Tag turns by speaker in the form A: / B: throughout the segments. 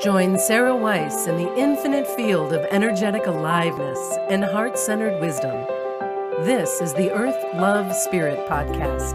A: Join Sarah Weiss in the infinite field of energetic aliveness and heart-centered wisdom. This is the Earth, Love, Spirit podcast.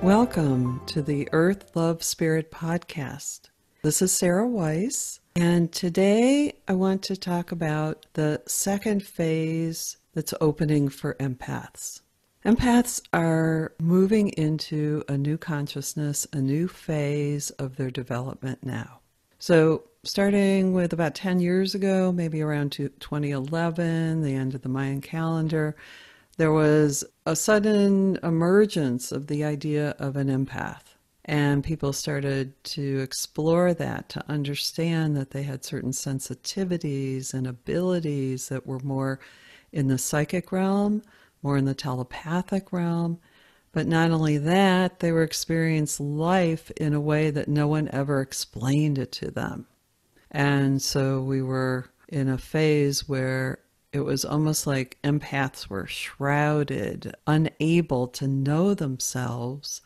B: Welcome to the Earth, Love, Spirit podcast. This is Sarah Weiss, and today I want to talk about the second phase that's opening for empaths. Empaths are moving into a new consciousness, a new phase of their development now. So starting with about 10 years ago, maybe around 2011, the end of the Mayan calendar, there was a sudden emergence of the idea of an empath. And people started to explore that, to understand that they had certain sensitivities and abilities that were more in the psychic realm, more in the telepathic realm. But not only that, they were experiencing life in a way that no one ever explained it to them. And so we were in a phase where it was almost like empaths were shrouded, unable to know themselves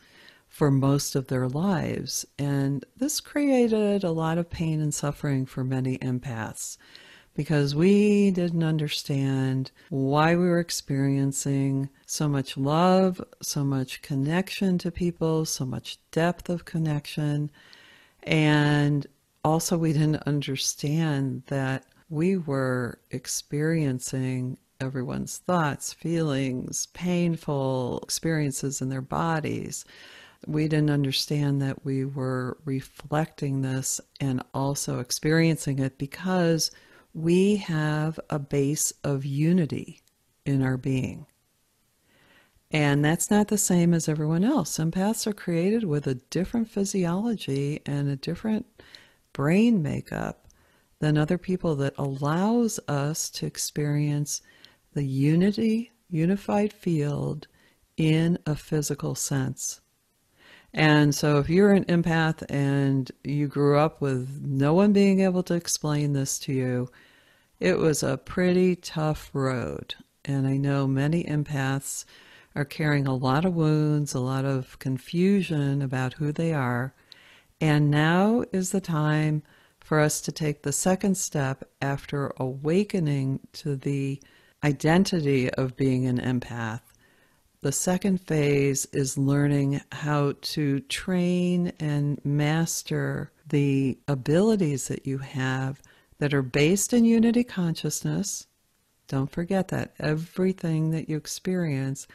B: for most of their lives. And this created a lot of pain and suffering for many empaths because we didn't understand why we were experiencing so much love, so much connection to people, so much depth of connection. And also we didn't understand that we were experiencing everyone's thoughts, feelings, painful experiences in their bodies. We didn't understand that we were reflecting this and also experiencing it because we have a base of unity in our being. And that's not the same as everyone else. Empaths are created with a different physiology and a different brain makeup than other people that allows us to experience the unified field in a physical sense. And so if you're an empath and you grew up with no one being able to explain this to you, it was a pretty tough road. And I know many empaths are carrying a lot of wounds, a lot of confusion about who they are. And now is the time for us to take the second step after awakening to the identity of being an empath. The second phase is learning how to train and master the abilities that you have that are based in unity consciousness. Don't forget that everything that you experience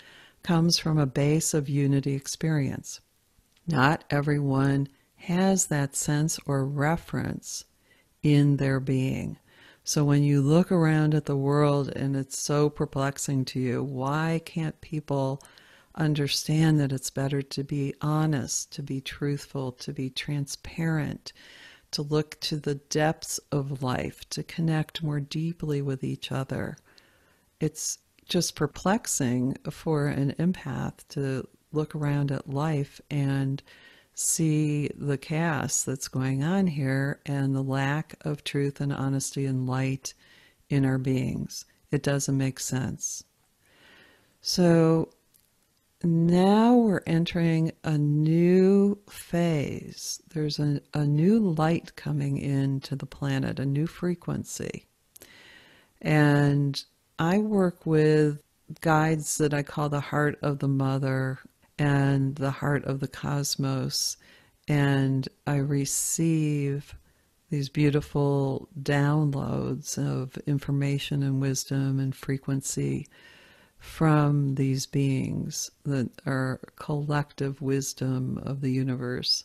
B: comes from a base of unity experience. Not everyone has that sense or reference in their being. So when you look around at the world and it's so perplexing to you, why can't people understand that it's better to be honest, to be truthful, to be transparent, to look to the depths of life, to connect more deeply with each other? It's just perplexing for an empath to look around at life and see the chaos that's going on here and the lack of truth and honesty and light in our beings. It doesn't make sense. So now we're entering a new phase. There's a new light coming into the planet, a new frequency. And I work with guides that I call the heart of the mother and the heart of the cosmos, and I receive these beautiful downloads of information and wisdom and frequency from these beings that are collective wisdom of the universe.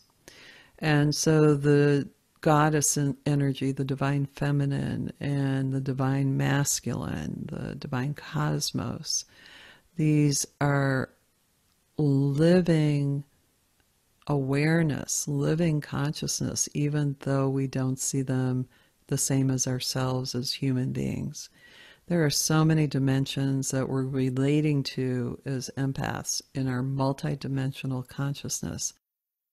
B: And so the goddess energy, the divine feminine and the divine masculine, the divine cosmos, these are living awareness, living consciousness, even though we don't see them the same as ourselves as human beings. There are so many dimensions that we're relating to as empaths in our multidimensional consciousness.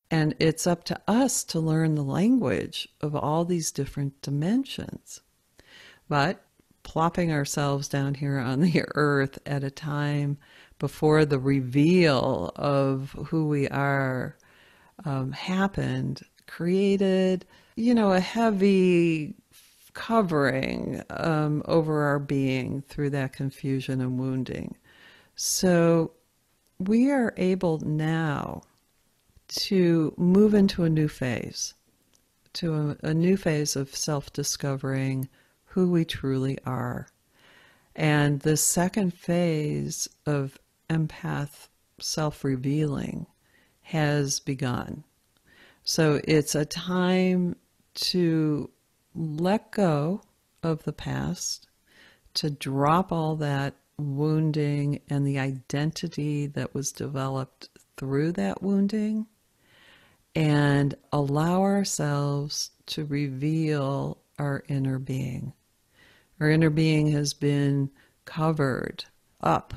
B: And it's up to us to learn the language of all these different dimensions. But plopping ourselves down here on the earth at a time before the reveal of who we are happened, created, a heavy covering over our being through that confusion and wounding. So we are able now to move into a new phase, to a new phase of self-discovering who we truly are. And the second phase of empath self-revealing has begun. So it's a time to let go of the past, to drop all that wounding and the identity that was developed through that wounding, and allow ourselves to reveal our inner being. Our inner being has been covered up,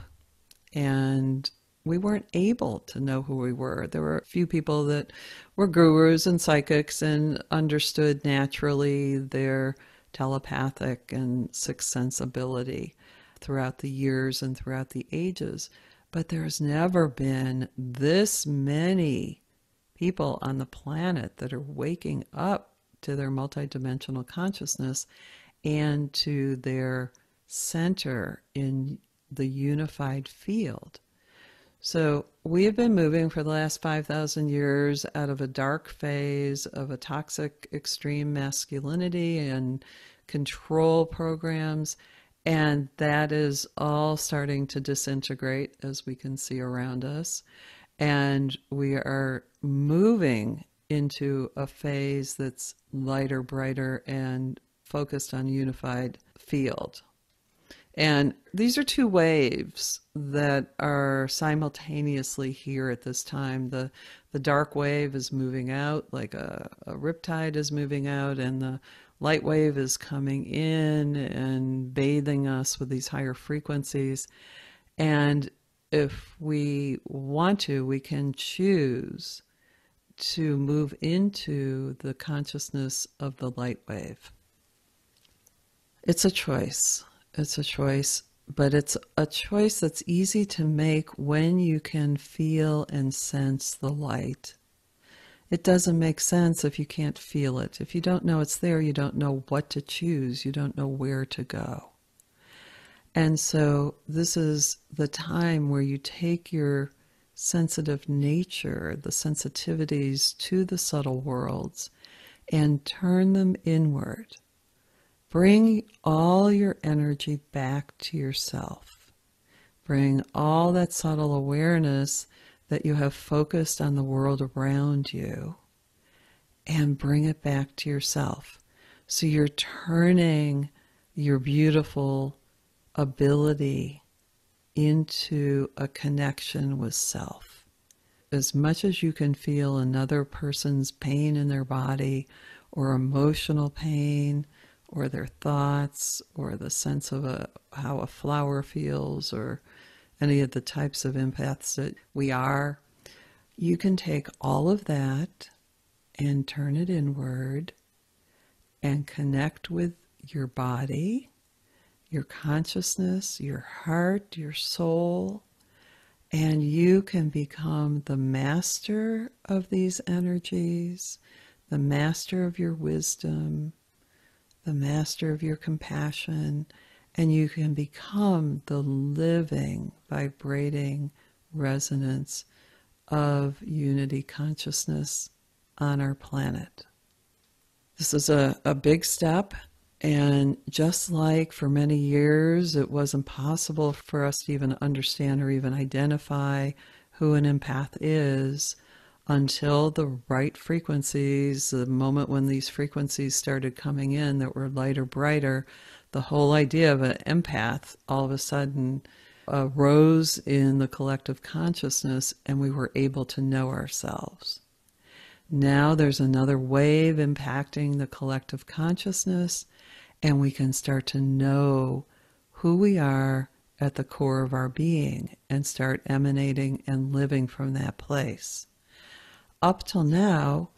B: and we weren't able to know who we were. There were a few people that were gurus and psychics and understood naturally their telepathic and sixth sense ability throughout the years and throughout the ages. But there's never been this many people on the planet that are waking up to their multidimensional consciousness and to their center in the unified field. So we have been moving for the last 5,000 years out of a dark phase of a toxic extreme masculinity and control programs, and that is all starting to disintegrate, as we can see around us. And we are moving into a phase that's lighter, brighter, and focused on unified field. And these are two waves that are simultaneously here at this time. The dark wave is moving out like a riptide is moving out, and the light wave is coming in and bathing us with these higher frequencies. And if we want to, we can choose to move into the consciousness of the light wave. It's a choice. It's a choice, but it's a choice that's easy to make when you can feel and sense the light. It doesn't make sense if you can't feel it. If you don't know it's there, you don't know what to choose. You don't know where to go. And so this is the time where you take your sensitive nature, the sensitivities to the subtle worlds, and turn them inward. Bring all your energy back to yourself. Bring all that subtle awareness that you have focused on the world around you, and bring it back to yourself. So you're turning your beautiful ability into a connection with self. As much as you can feel another person's pain in their body, or emotional pain, or their thoughts, or the sense of how a flower feels, or any of the types of empaths that we are, you can take all of that and turn it inward and connect with your body, your consciousness, your heart, your soul, and you can become the master of these energies, the master of your wisdom, the master of your compassion, and you can become the living, vibrating resonance of unity consciousness on our planet. This is a big step, and just like for many years it was impossible for us to even understand or even identify who an empath is until the right frequencies, the moment when these frequencies started coming in that were lighter, brighter, the whole idea of an empath all of a sudden rose in the collective consciousness, and we were able to know ourselves. Now there's another wave impacting the collective consciousness, and we can start to know who we are at the core of our being and start emanating and living from that place. Up till now,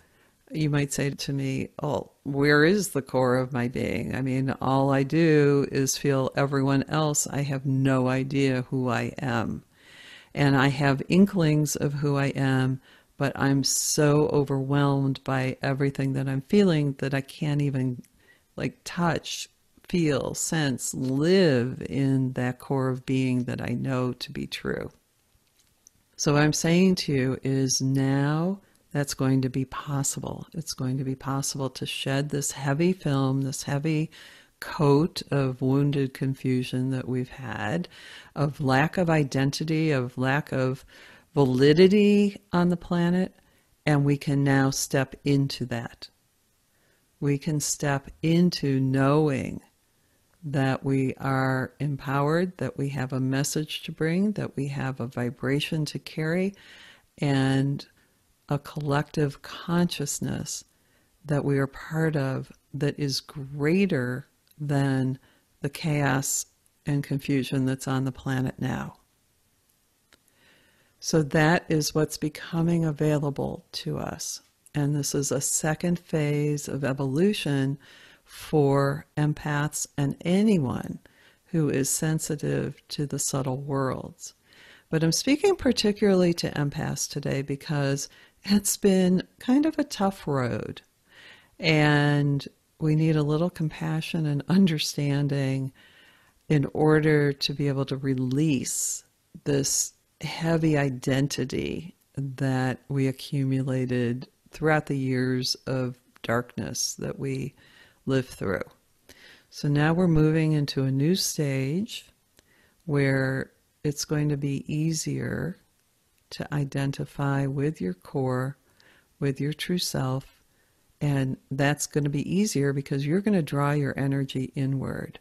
B: you might say to me, oh, where is the core of my being? I mean, all I do is feel everyone else. I have no idea who I am. And I have inklings of who I am, but I'm so overwhelmed by everything that I'm feeling that I can't even touch, feel, sense, live in that core of being that I know to be true. So what I'm saying to you is now that's going to be possible. It's going to be possible to shed this heavy film, this heavy coat of wounded confusion that we've had, of lack of identity, of lack of validity on the planet, and we can now step into that. We can step into knowing that we are empowered, that we have a message to bring, that we have a vibration to carry, and a collective consciousness that we are part of that is greater than the chaos and confusion that's on the planet now. So that is what's becoming available to us. And this is a second phase of evolution for empaths and anyone who is sensitive to the subtle worlds. But I'm speaking particularly to empaths today because it's been kind of a tough road. And we need a little compassion and understanding in order to be able to release this heavy identity that we accumulated throughout the years of darkness that we lived through. So now we're moving into a new stage where it's going to be easier to identify with your core, with your true self, and that's going to be easier because you're going to draw your energy inward,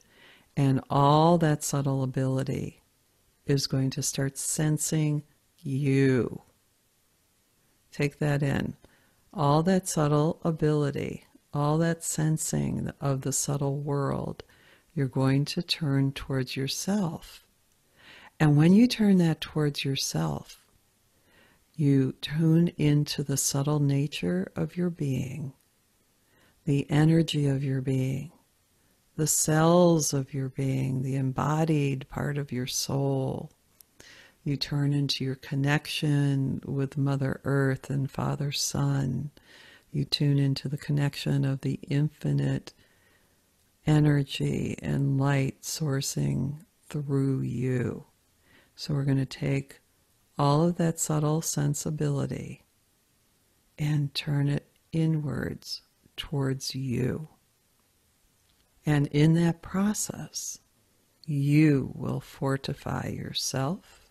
B: and all that subtle ability is going to start sensing you. Take that in. All that subtle ability, all that sensing of the subtle world, you're going to turn towards yourself. And when you turn that towards yourself, you tune into the subtle nature of your being, the energy of your being, the cells of your being, the embodied part of your soul. You turn into your connection with Mother Earth and Father Sun. You tune into the connection of the infinite energy and light sourcing through you. So we're going to take all of that subtle sensibility and turn it inwards towards you. And in that process, you will fortify yourself.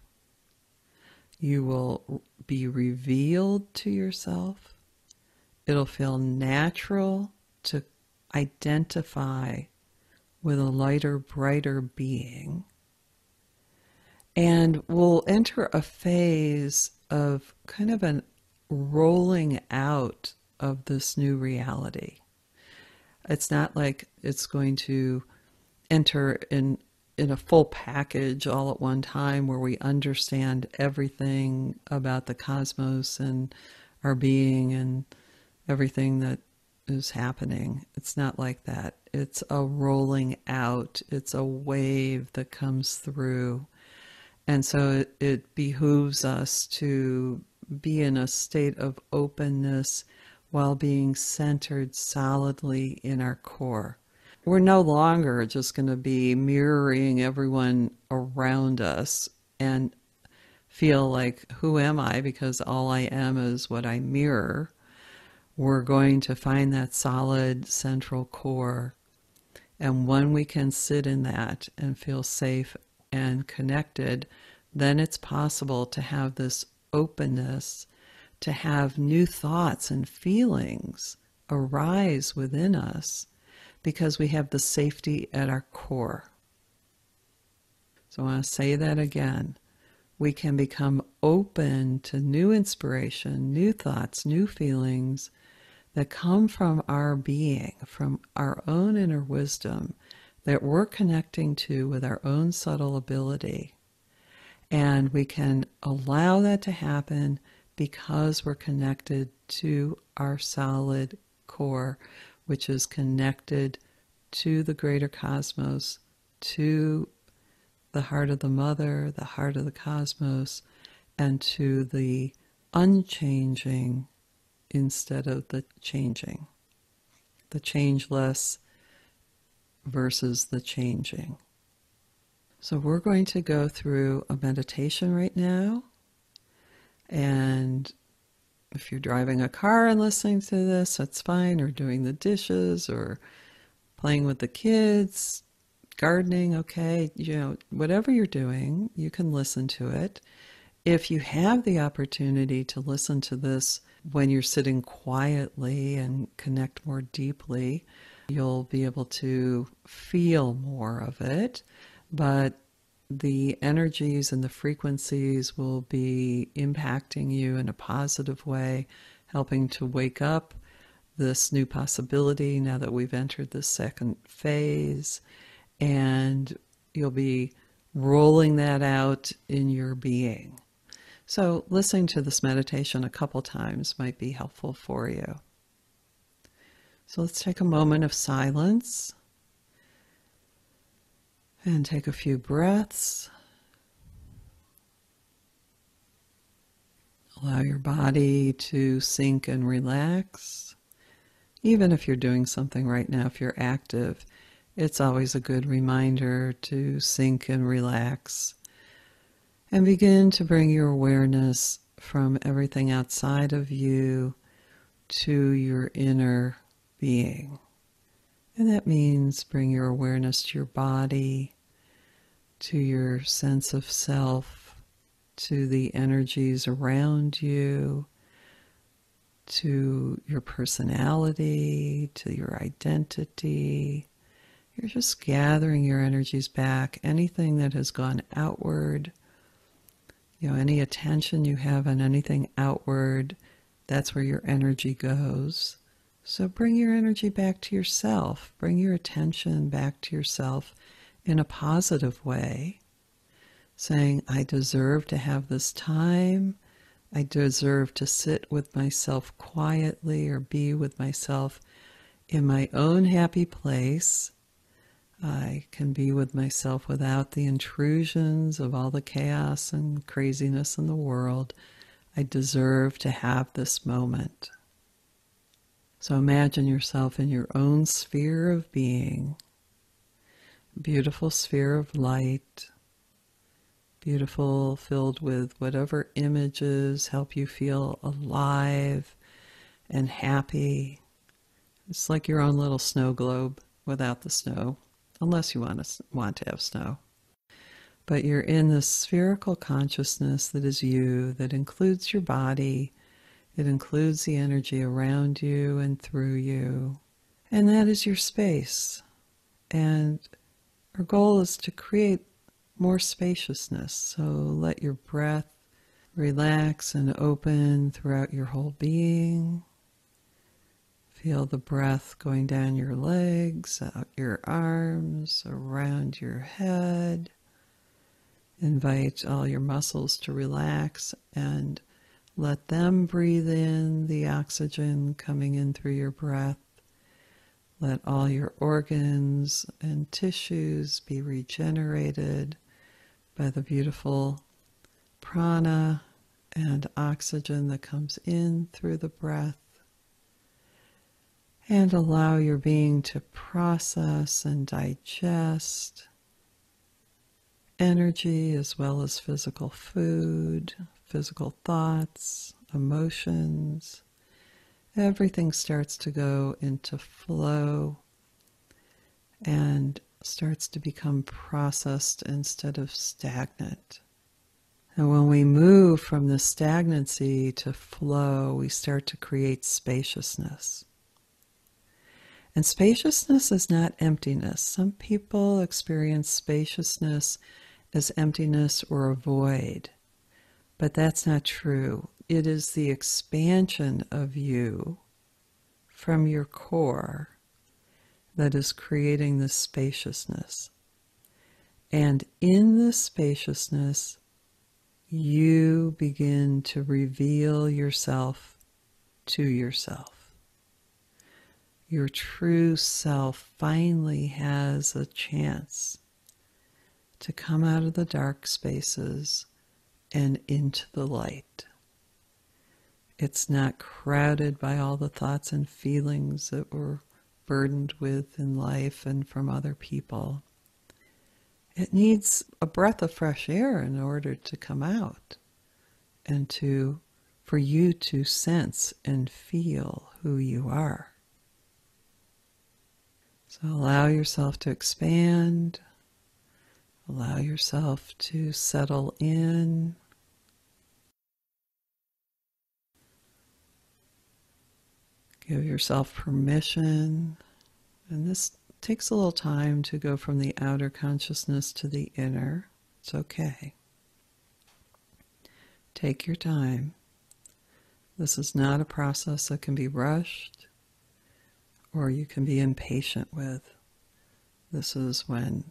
B: You will be revealed to yourself. It'll feel natural to identify with a lighter, brighter being. And we'll enter a phase of kind of an rolling out of this new reality. It's not like it's going to enter in a full package all at one time where we understand everything about the cosmos and our being and everything that is happening. It's not like that. It's a rolling out. It's a wave that comes through. And so it behooves us to be in a state of openness while being centered solidly in our core. We're no longer just going to be mirroring everyone around us and feel like, who am I? Because all I am is what I mirror. We're going to find that solid central core. And when we can sit in that and feel safe and connected, then it's possible to have this openness, to have new thoughts and feelings arise within us because we have the safety at our core. So I want to say that again. We can become open to new inspiration, new thoughts, new feelings that come from our being, from our own inner wisdom that we're connecting to with our own subtle ability. And we can allow that to happen because we're connected to our solid core, which is connected to the greater cosmos, to the heart of the mother, the heart of the cosmos, and to the unchanging instead of the changing, the changeless versus the changing. So we're going to go through a meditation right now. And if you're driving a car and listening to this, that's fine, or doing the dishes, or playing with the kids, gardening, okay, whatever you're doing, you can listen to it. If you have the opportunity to listen to this when you're sitting quietly and connect more deeply, you'll be able to feel more of it, but the energies and the frequencies will be impacting you in a positive way, helping to wake up this new possibility now that we've entered the second phase, and you'll be rolling that out in your being. So listening to this meditation a couple times might be helpful for you. So let's take a moment of silence and take a few breaths. Allow your body to sink and relax. Even if you're doing something right now, if you're active, it's always a good reminder to sink and relax. And begin to bring your awareness from everything outside of you to your inner being. And that means bring your awareness to your body, to your sense of self, to the energies around you, to your personality, to your identity. You're just gathering your energies back. Anything that has gone outward, any attention you have on anything outward, that's where your energy goes. So bring your energy back to yourself. Bring your attention back to yourself in a positive way, saying, I deserve to have this time. I deserve to sit with myself quietly or be with myself in my own happy place. I can be with myself without the intrusions of all the chaos and craziness in the world. I deserve to have this moment. So imagine yourself in your own sphere of being, beautiful sphere of light, beautiful, filled with whatever images help you feel alive and happy. It's like your own little snow globe without the snow, unless you want to have snow. But you're in this spherical consciousness that is you, that includes your body. It includes the energy around you and through you. And that is your space. And our goal is to create more spaciousness. So let your breath relax and open throughout your whole being. Feel the breath going down your legs, out your arms, around your head. Invite all your muscles to relax and let them breathe in the oxygen coming in through your breath. Let all your organs and tissues be regenerated by the beautiful prana and oxygen that comes in through the breath. And allow your being to process and digest energy as well as physical food, physical thoughts, emotions. Everything starts to go into flow and starts to become processed instead of stagnant. And when we move from the stagnancy to flow, we start to create spaciousness. And spaciousness is not emptiness. Some people experience spaciousness as emptiness or a void, but that's not true. It is the expansion of you from your core that is creating this spaciousness. And in this spaciousness, you begin to reveal yourself to yourself. Your true self finally has a chance to come out of the dark spaces and into the light. It's not crowded by all the thoughts and feelings that we're burdened with in life and from other people. It needs a breath of fresh air in order to come out and for you to sense and feel who you are. So allow yourself to expand. Allow yourself to settle in. Give yourself permission. And this takes a little time to go from the outer consciousness to the inner. It's okay. Take your time. This is not a process that can be rushed or you can be impatient with. This is when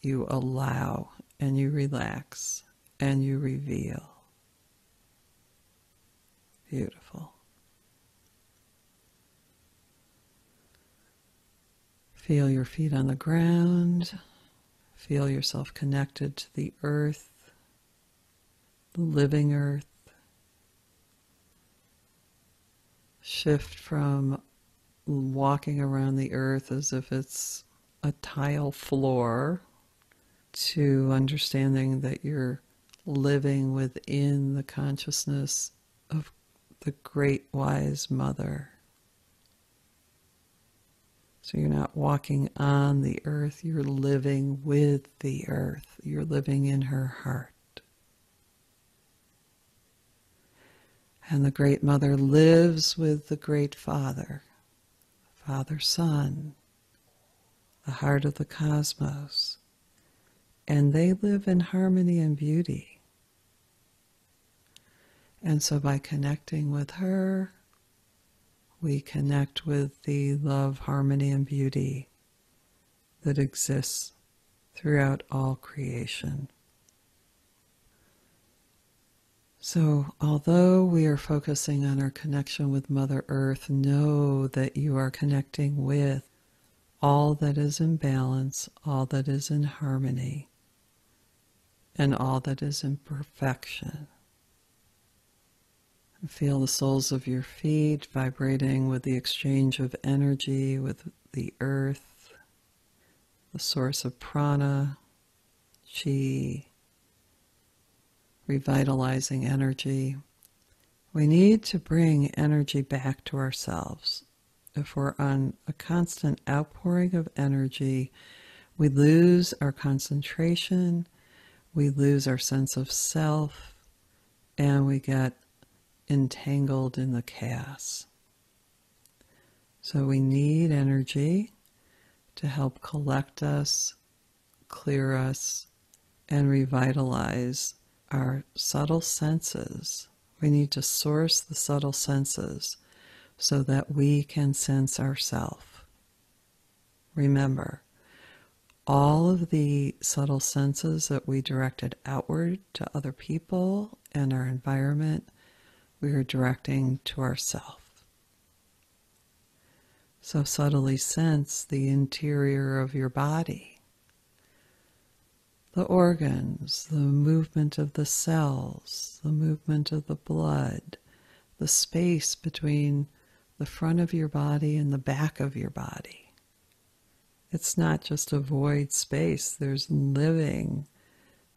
B: you allow and you relax and you reveal. Beautiful. Feel your feet on the ground. Feel yourself connected to the earth, the living earth. Shift from walking around the earth as if it's a tile floor to understanding that you're living within the consciousness of the great wise mother. So you're not walking on the earth, you're living with the earth. You're living in her heart. And the great mother lives with the great father, Father-Son, the heart of the cosmos. And they live in harmony and beauty. And so by connecting with her, we connect with the love, harmony, and beauty that exists throughout all creation. So, although we are focusing on our connection with Mother Earth, know that you are connecting with all that is in balance, all that is in harmony, and all that is in perfection. Feel the soles of your feet vibrating with the exchange of energy with the earth, the source of prana, chi, revitalizing energy. We need to bring energy back to ourselves. If we're on a constant outpouring of energy, we lose our concentration, we lose our sense of self, and we get entangled in the chaos. So we need energy to help collect us, clear us, and revitalize our subtle senses. We need to source the subtle senses so that we can sense ourself. Remember, all of the subtle senses that we directed outward to other people and our environment, we are directing to ourself. So subtly sense the interior of your body, the organs, the movement of the cells, the movement of the blood, the space between the front of your body and the back of your body. It's not just a void space. There's living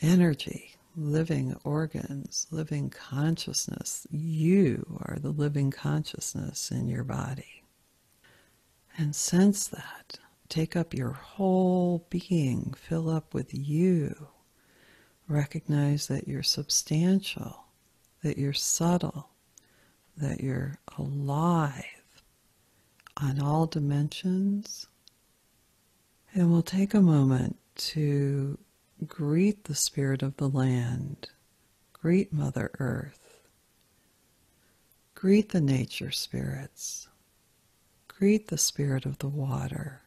B: energy, living organs, living consciousness. You are the living consciousness in your body. And sense that. Take up your whole being. Fill up with you. Recognize that you're substantial, that you're subtle, that you're alive on all dimensions. And we'll take a moment to greet the spirit of the land, greet Mother Earth, greet the nature spirits, greet the spirit of the water,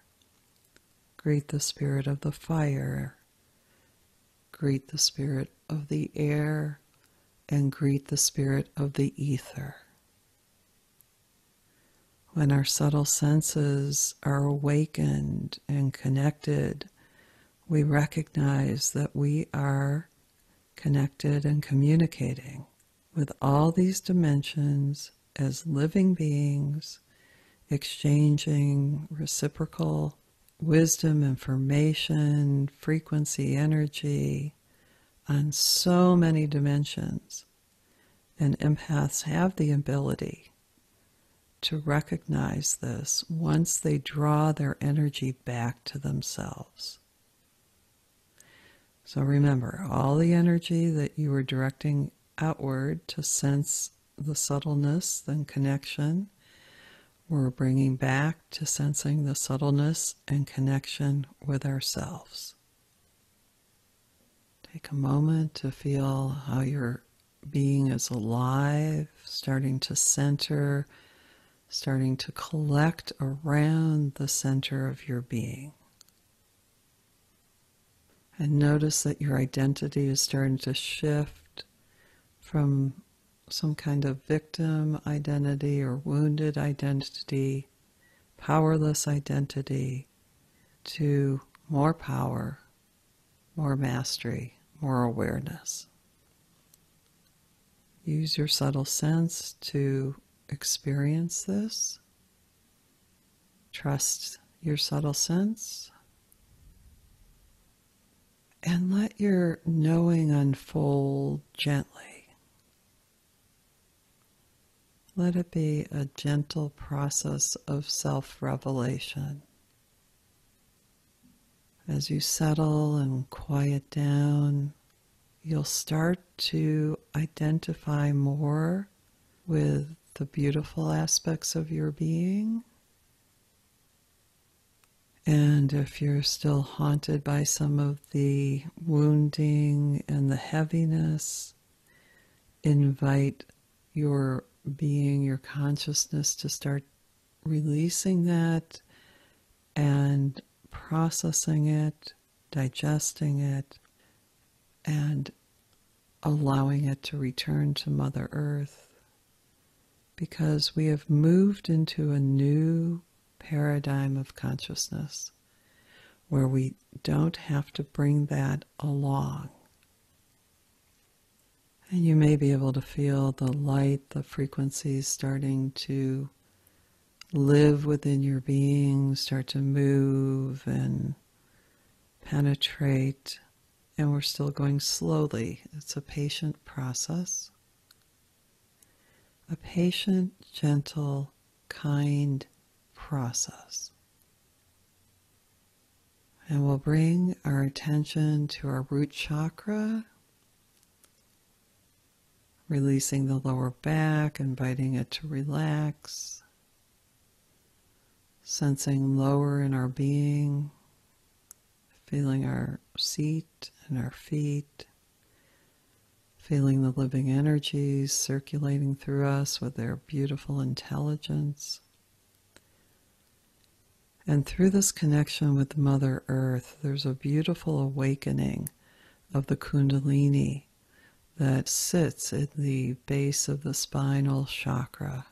B: greet the spirit of the fire, greet the spirit of the air, and greet the spirit of the ether. When our subtle senses are awakened and connected, we recognize that we are connected and communicating with all these dimensions as living beings, exchanging reciprocal wisdom, information, frequency, energy on so many dimensions. And empaths have the ability to recognize this once they draw their energy back to themselves. So remember, all the energy that you were directing outward to sense the subtleness and connection, we're bringing back to sensing the subtleness and connection with ourselves. Take a moment to feel how your being is alive, starting to center, starting to collect around the center of your being. And notice that your identity is starting to shift from some kind of victim identity or wounded identity, powerless identity, to more power, more mastery, more awareness. Use your subtle sense to experience this. Trust your subtle sense. And let your knowing unfold gently. Let it be a gentle process of self-revelation. As you settle and quiet down, you'll start to identify more with the beautiful aspects of your being. And if you're still haunted by some of the wounding and the heaviness, invite your being, your consciousness to start releasing that and processing it, digesting it, and allowing it to return to Mother Earth. Because we have moved into a new paradigm of consciousness where we don't have to bring that along. And you may be able to feel the light, the frequencies starting to live within your being, start to move and penetrate. And we're still going slowly. It's a patient process. A patient, gentle, kind process. And we'll bring our attention to our root chakra, releasing the lower back, inviting it to relax, sensing lower in our being, feeling our seat and our feet, feeling the living energies circulating through us with their beautiful intelligence. And through this connection with Mother Earth, there's a beautiful awakening of the Kundalini that sits at the base of the spinal chakra.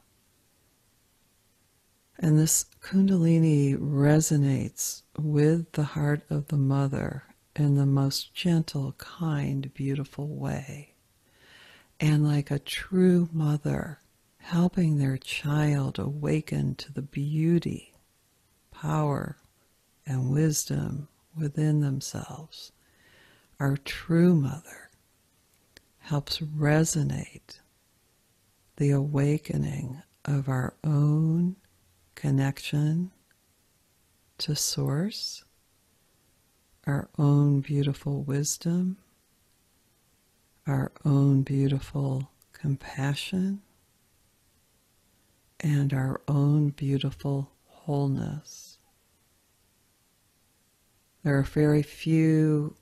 B: And this Kundalini resonates with the heart of the mother in the most gentle, kind, beautiful way. And like a true mother, helping their child awaken to the beauty, power, and wisdom within themselves. Our true mother helps resonate the awakening of our own connection to Source, our own beautiful wisdom, our own beautiful compassion, and our own beautiful wholeness. There are very few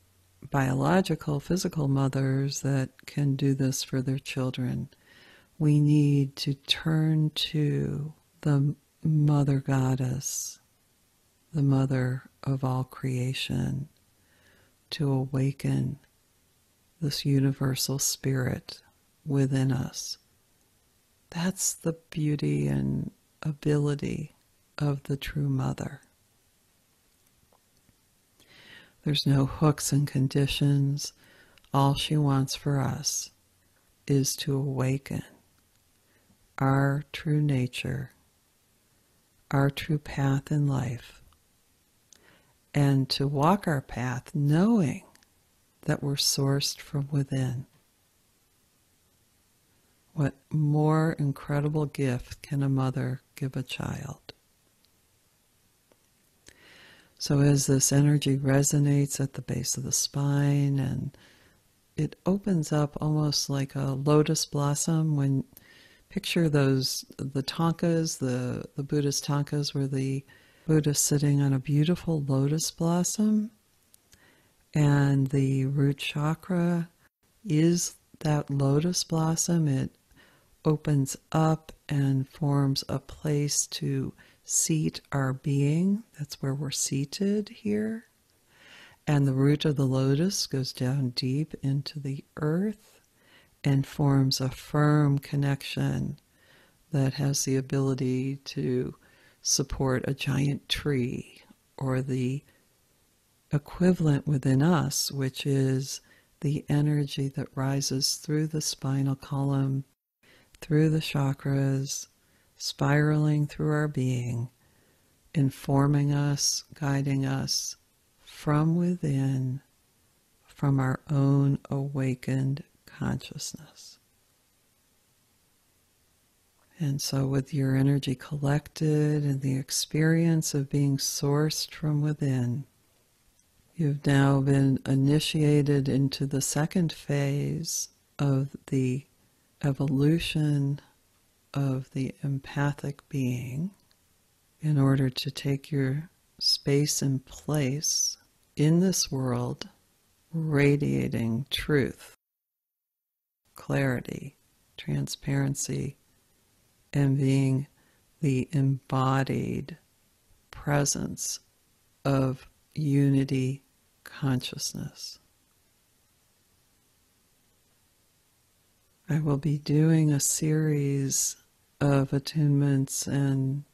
B: biological, physical mothers that can do this for their children. We need to turn to the Mother Goddess, the Mother of all creation, to awaken this universal spirit within us. That's the beauty and ability of the true mother. There's no hooks and conditions. All she wants for us is to awaken our true nature, our true path in life, and to walk our path knowing that we're sourced from within. What more incredible gift can a mother give a child? So as this energy resonates at the base of the spine, and it opens up almost like a lotus blossom. When picture those, the tankas, the Buddhist tankas, where the Buddha sitting on a beautiful lotus blossom, and the root chakra is that lotus blossom. It opens up and forms a place to seat our being. That's where we're seated here. And the root of the lotus goes down deep into the earth and forms a firm connection that has the ability to support a giant tree, or the equivalent within us, which is the energy that rises through the spinal column, through the chakras, spiraling through our being, informing us, guiding us from within, from our own awakened consciousness. And so with your energy collected and the experience of being sourced from within, you've now been initiated into the second phase of the evolution of the empathic being, in order to take your space and place in this world, radiating truth, clarity, transparency, and being the embodied presence of unity consciousness. I will be doing a series of attunements and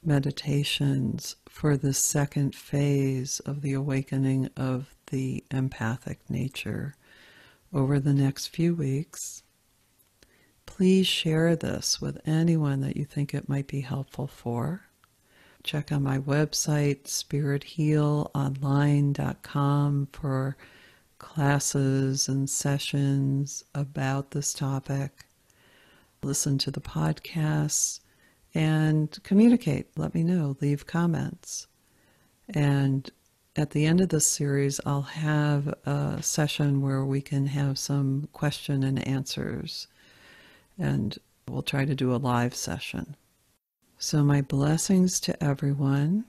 B: meditations for the second phase of the awakening of the empathic nature over the next few weeks. Please share this with anyone that you think it might be helpful for. Check out my website, spirithealonline.com, for classes and sessions about this topic. Listen to the podcasts and communicate. Let me know. Leave comments. And at the end of this series, I'll have a session where we can have some question and answers. And we'll try to do a live session. So my blessings to everyone.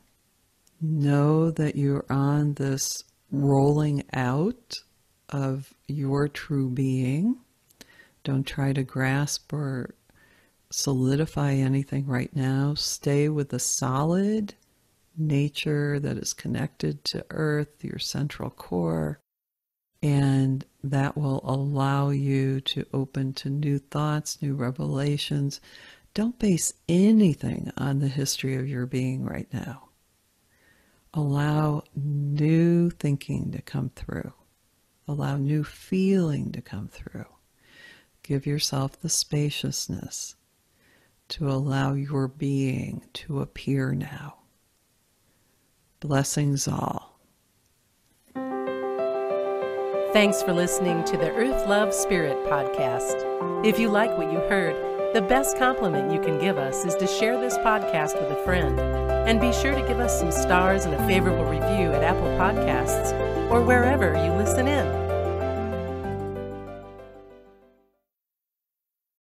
B: Know that you're on this rolling out of your true being. Don't try to grasp or solidify anything right now. Stay with the solid nature that is connected to earth, your central core, and that will allow you to open to new thoughts, new revelations. Don't base anything on the history of your being right now. Allow new thinking to come through. Allow new feeling to come through. Give yourself the spaciousness to allow your being to appear now. Blessings all.
A: Thanks for listening to the Earth Love Spirit podcast. If you like what you heard, the best compliment you can give us is to share this podcast with a friend. And be sure to give us some stars and a favorable review at Apple Podcasts or wherever you listen in.